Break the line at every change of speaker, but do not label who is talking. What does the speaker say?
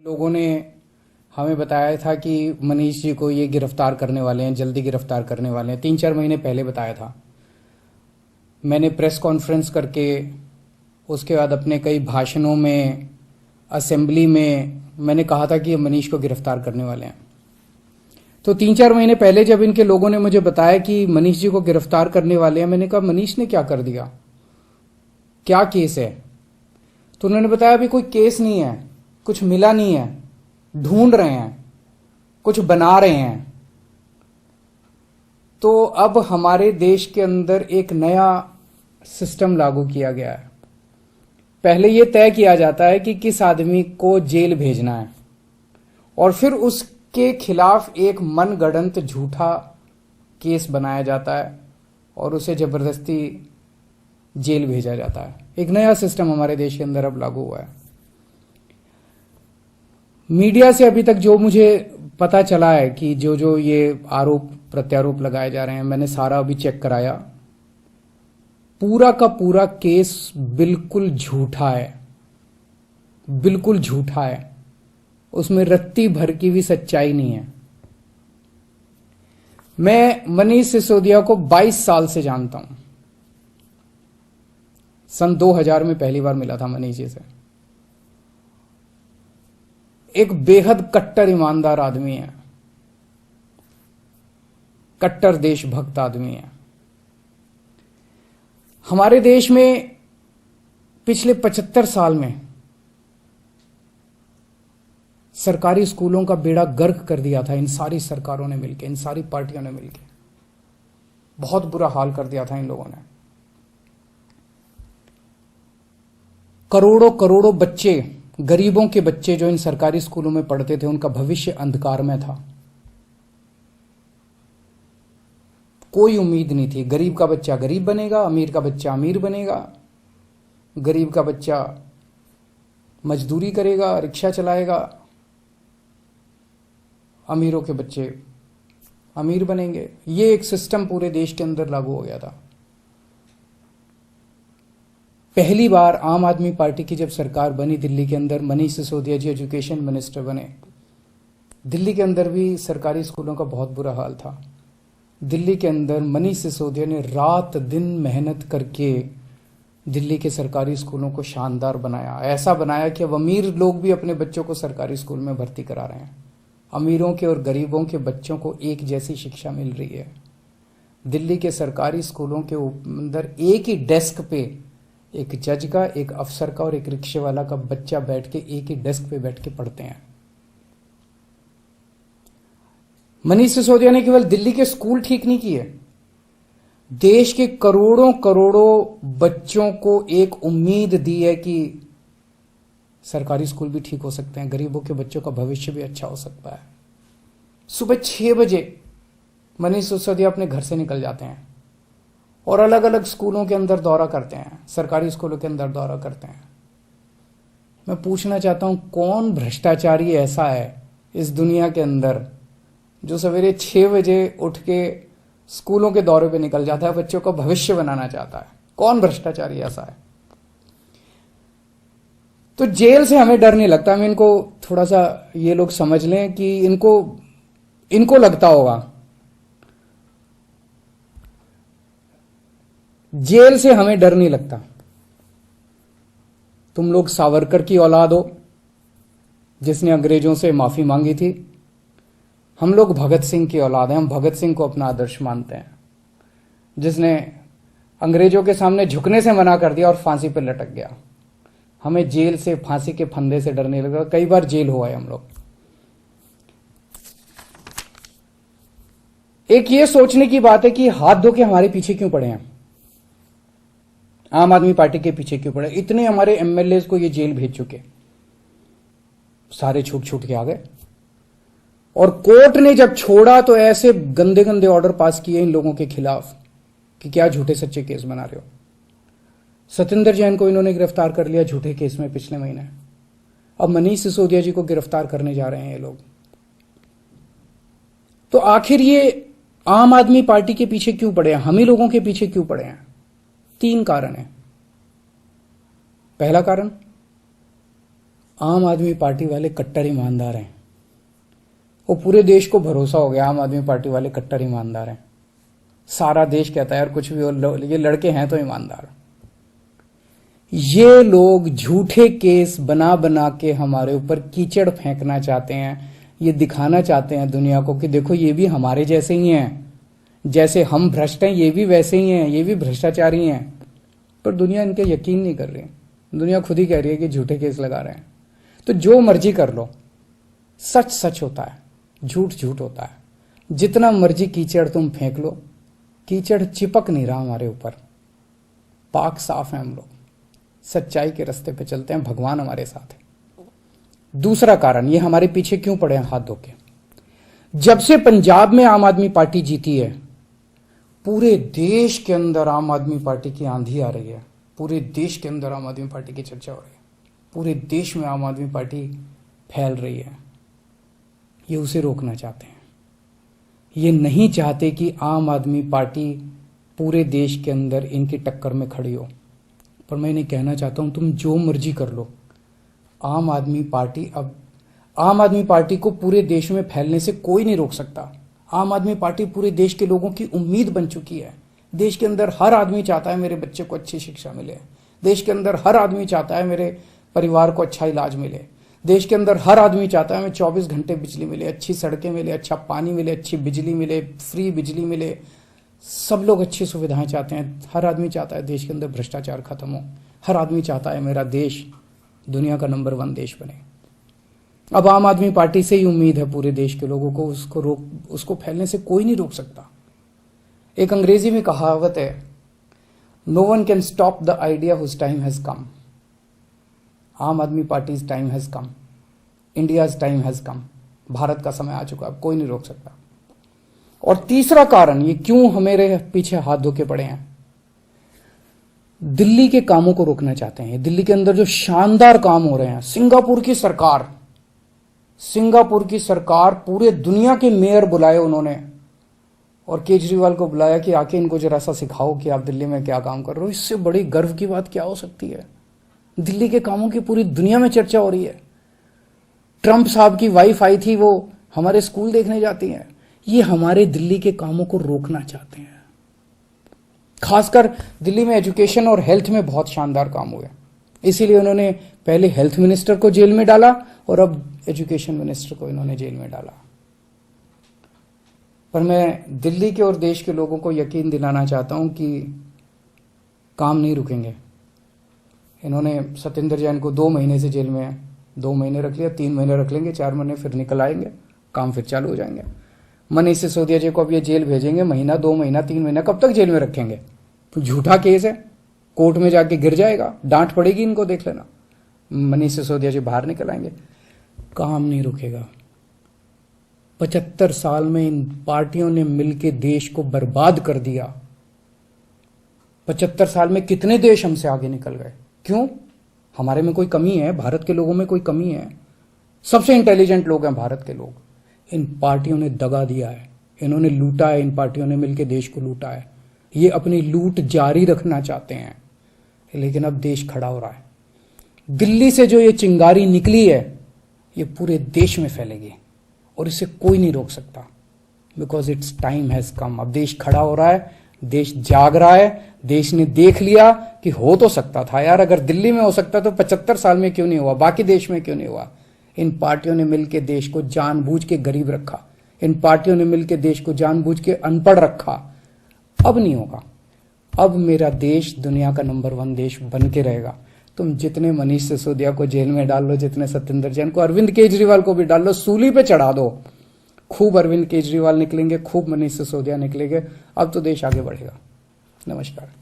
लोगों ने हमें बताया था कि मनीष जी को ये गिरफ्तार करने वाले हैं, जल्दी गिरफ्तार करने वाले हैं। 3-4 महीने पहले बताया था। मैंने प्रेस कॉन्फ्रेंस करके उसके बाद अपने कई भाषणों में, असेंबली में मैंने कहा था कि मनीष को गिरफ्तार करने वाले हैं। तो 3-4 महीने पहले जब इनके लोगों ने मुझे बताया कि मनीष जी को गिरफ्तार करने वाले हैं, मैंने कहा मनीष ने क्या कर दिया, क्या केस है? तो उन्होंने बताया अभी कोई केस नहीं है, कुछ मिला नहीं है, ढूंढ रहे हैं, कुछ बना रहे हैं। तो अब हमारे देश के अंदर एक नया सिस्टम लागू किया गया है। पहले यह तय किया जाता है कि किस आदमी को जेल भेजना है और फिर उसके खिलाफ एक मनगढ़ंत झूठा केस बनाया जाता है और उसे जबरदस्ती जेल भेजा जाता है। एक नया सिस्टम हमारे देश के अंदर अब लागू हुआ है। मीडिया से अभी तक जो मुझे पता चला है कि जो ये आरोप प्रत्यारोप लगाए जा रहे हैं, मैंने सारा अभी चेक कराया। पूरा का पूरा केस बिल्कुल झूठा है, बिल्कुल झूठा है। उसमें रत्ती भर की भी सच्चाई नहीं है। मैं मनीष सिसोदिया को 22 साल से जानता हूं। सन 2000 में पहली बार मिला था मनीष जी से। एक बेहद कट्टर ईमानदार आदमी है, कट्टर देशभक्त आदमी है। हमारे देश में पिछले 75 साल में सरकारी स्कूलों का बेड़ा गर्क कर दिया था इन सारी सरकारों ने मिलकर, इन सारी पार्टियों ने मिलकर। बहुत बुरा हाल कर दिया था इन लोगों ने। करोड़ों करोड़ों बच्चे, गरीबों के बच्चे जो इन सरकारी स्कूलों में पढ़ते थे, उनका भविष्य अंधकार में था। कोई उम्मीद नहीं थी। गरीब का बच्चा गरीब बनेगा, अमीर का बच्चा अमीर बनेगा। गरीब का बच्चा मजदूरी करेगा, रिक्शा चलाएगा। अमीरों के बच्चे अमीर बनेंगे। ये एक सिस्टम पूरे देश के अंदर लागू हो गया था। पहली बार आम आदमी पार्टी की जब सरकार बनी दिल्ली के अंदर, मनीष सिसोदिया जी एजुकेशन मिनिस्टर बने। दिल्ली के अंदर भी सरकारी स्कूलों का बहुत बुरा हाल था। दिल्ली के अंदर मनीष सिसोदिया ने रात दिन मेहनत करके दिल्ली के सरकारी स्कूलों को शानदार बनाया। ऐसा बनाया कि अब अमीर लोग भी अपने बच्चों को सरकारी स्कूल में भर्ती करा रहे हैं। अमीरों के और गरीबों के बच्चों को एक जैसी शिक्षा मिल रही है। दिल्ली के सरकारी स्कूलों के अंदर एक ही डेस्क पे एक जज का, एक अफसर का और एक रिक्शे वाला का बच्चा बैठ के एक ही डेस्क पे बैठ के पढ़ते हैं। मनीष सिसोदिया ने केवल दिल्ली के स्कूल ठीक नहीं किए, देश के करोड़ों करोड़ों बच्चों को एक उम्मीद दी है कि सरकारी स्कूल भी ठीक हो सकते हैं, गरीबों के बच्चों का भविष्य भी अच्छा हो सकता है। सुबह 6 बजे मनीष सिसोदिया अपने घर से निकल जाते हैं और अलग अलग स्कूलों के अंदर दौरा करते हैं, सरकारी स्कूलों के अंदर दौरा करते हैं। मैं पूछना चाहता हूं, कौन भ्रष्टाचारी ऐसा है इस दुनिया के अंदर जो सवेरे 6 बजे उठ के स्कूलों के दौरे पे निकल जाता है, बच्चों का भविष्य बनाना चाहता है? कौन भ्रष्टाचारी ऐसा है? तो जेल से हमें डर नहीं लगता। हमें इनको थोड़ा सा ये लोग समझ लें कि इनको लगता होगा जेल से हमें डर नहीं लगता। तुम लोग सावरकर की औलाद हो जिसने अंग्रेजों से माफी मांगी थी। हम लोग भगत सिंह की औलाद हैं। हम भगत सिंह को अपना आदर्श मानते हैं, जिसने अंग्रेजों के सामने झुकने से मना कर दिया और फांसी पर लटक गया। हमें जेल से, फांसी के फंदे से डर नहीं लगा। कई बार जेल हुआ है हम लोग। एक ये सोचने की बात है कि हाथ धो के हमारे पीछे क्यों पड़े हैं, आम आदमी पार्टी के पीछे क्यों पड़े? इतने हमारे एमएलए को ये जेल भेज चुके, सारे छूट छूट के आ गए। और कोर्ट ने जब छोड़ा तो ऐसे गंदे गंदे ऑर्डर पास किए इन लोगों के खिलाफ कि क्या झूठे सच्चे केस बना रहे हो। सत्येंद्र जैन को इन्होंने गिरफ्तार कर लिया झूठे केस में पिछले महीने। अब मनीष सिसोदिया जी को गिरफ्तार करने जा रहे हैं ये लोग। तो आखिर ये आम आदमी पार्टी के पीछे क्यों पड़े हैं, हम ही लोगों के पीछे क्यों पड़े हैं? 3 कारण है। पहला कारण, आम आदमी पार्टी वाले कट्टर ईमानदार हैं। वो पूरे देश को भरोसा हो गया आम आदमी पार्टी वाले कट्टर ईमानदार हैं। सारा देश कहता है यार कुछ भी हो, ये लड़के हैं तो ईमानदार। ये लोग झूठे केस बना बना के हमारे ऊपर कीचड़ फेंकना चाहते हैं। ये दिखाना चाहते हैं दुनिया को कि देखो ये भी हमारे जैसे ही हैं, जैसे हम भ्रष्ट हैं ये भी वैसे ही हैं, ये भी भ्रष्टाचारी हैं। पर दुनिया इनके यकीन नहीं कर रही। दुनिया खुद ही कह रही है कि झूठे केस लगा रहे हैं। तो जो मर्जी कर लो, सच सच होता है, झूठ झूठ होता है। जितना मर्जी कीचड़ तुम फेंक लो, कीचड़ चिपक नहीं रहा हमारे ऊपर। पाक साफ है, हम लोग सच्चाई के रास्ते पे चलते हैं, भगवान हमारे साथ है। दूसरा कारण, ये हमारे पीछे क्यों पड़े हैं हाथ धो के। जब से पंजाब में आम आदमी पार्टी जीती है, पूरे देश के अंदर आम आदमी पार्टी की आंधी आ रही है। पूरे देश के अंदर आम आदमी पार्टी की चर्चा हो रही है। पूरे देश में आम आदमी पार्टी फैल रही है। ये उसे रोकना चाहते हैं। ये नहीं चाहते कि आम आदमी पार्टी पूरे देश के अंदर इनकी टक्कर में खड़ी हो। पर मैं इन्हें कहना चाहता हूं, तुम जो मर्जी कर लो, आम आदमी पार्टी को पूरे देश में फैलने से कोई नहीं रोक सकता। आम आदमी पार्टी पूरे देश के लोगों की उम्मीद बन चुकी है। देश के अंदर हर आदमी चाहता है मेरे बच्चे को अच्छी शिक्षा मिले। देश के अंदर हर आदमी चाहता है मेरे परिवार को अच्छा इलाज मिले। देश के अंदर हर आदमी चाहता है हमें 24 घंटे बिजली मिले, अच्छी सड़कें मिले, अच्छा पानी मिले, अच्छी बिजली मिले, फ्री बिजली मिले। सब लोग अच्छी सुविधाएं चाहते हैं। हर आदमी चाहता है देश के अंदर भ्रष्टाचार खत्म हो। हर आदमी चाहता है मेरा देश दुनिया का नंबर 1 देश बने। अब आम आदमी पार्टी से ही उम्मीद है पूरे देश के लोगों को, उसको फैलने से कोई नहीं रोक सकता। एक अंग्रेजी में कहावत है, no one can stop the idea whose time has come. Aam Aadmi party's time has come, India's time has come. Bharat का समय आ चुका, अब कोई नहीं रोक सकता। और तीसरा कारण, ये क्यों हमारे पीछे हाथ धो के पड़े हैं, दिल्ली के कामों को रोकना चाहते हैं। दिल्ली के अंदर जो शानदार काम हो रहे हैं, सिंगापुर की सरकार पूरे दुनिया के मेयर बुलाए उन्होंने, और केजरीवाल को बुलाया कि आके इनको जरा सा सिखाओ कि आप दिल्ली में क्या काम कर रहे हो। इससे बड़ी गर्व की बात क्या हो सकती है। दिल्ली के कामों की पूरी दुनिया में चर्चा हो रही है। ट्रंप साहब की वाइफ आई थी, वो हमारे स्कूल देखने जाती हैं। ये हमारे दिल्ली के कामों को रोकना चाहते हैं। खासकर दिल्ली में एजुकेशन और हेल्थ में बहुत शानदार काम हुए, इसीलिए उन्होंने पहले हेल्थ मिनिस्टर को जेल में डाला और अब एजुकेशन मिनिस्टर को इन्होंने जेल में डाला। पर मैं दिल्ली के और देश के लोगों को यकीन दिलाना चाहता हूं कि काम नहीं रुकेंगे। इन्होंने सत्येंद्र जैन को 2 महीने से जेल में 2 महीने रख लिया, 3 महीने रख लेंगे, 4 महीने फिर निकल आएंगे, काम फिर चालू हो जाएंगे। मनीष सिसोदिया जी को अब ये जेल भेजेंगे, महीना 2 महीना 3 महीना, कब तक जेल में रखेंगे। तो झूठा केस है, कोर्ट में जाके गिर जाएगा, डांट पड़ेगी इनको, देख लेना। मनीष सिसोदिया जी बाहर निकल आएंगे, काम नहीं रुकेगा। 75 साल में इन पार्टियों ने मिलकर देश को बर्बाद कर दिया। 75 साल में कितने देश हमसे आगे निकल गए। क्यों? हमारे में कोई कमी है? भारत के लोगों में कोई कमी है? सबसे इंटेलिजेंट लोग हैं भारत के लोग। इन पार्टियों ने दगा दिया है, इन्होंने लूटा है, इन पार्टियों ने मिलकर देश को लूटा है। ये अपनी लूट जारी रखना चाहते हैं, लेकिन अब देश खड़ा हो रहा है। दिल्ली से जो ये चिंगारी निकली है, ये पूरे देश में फैलेगी और इसे कोई नहीं रोक सकता, बिकॉज इट्स टाइम हैज कम। अब देश खड़ा हो रहा है, देश जाग रहा है। देश ने देख लिया कि हो तो सकता था यार, अगर दिल्ली में हो सकता तो 75 साल में क्यों नहीं हुआ, बाकी देश में क्यों नहीं हुआ। इन पार्टियों ने मिलकर देश को जानबूझ के गरीब रखा, इन पार्टियों ने मिलकर देश को जानबूझ के अनपढ़ रखा। अब नहीं होगा। अब मेरा देश दुनिया का नंबर 1 देश बन के रहेगा। तुम जितने मनीष सिसोदिया को जेल में डाल लो, जितने सत्येंद्र जैन को, अरविंद केजरीवाल को भी डाल लो, सूली पे चढ़ा दो। खूब अरविंद केजरीवाल निकलेंगे, खूब मनीष सिसोदिया निकलेंगे। अब तो देश आगे बढ़ेगा। नमस्कार।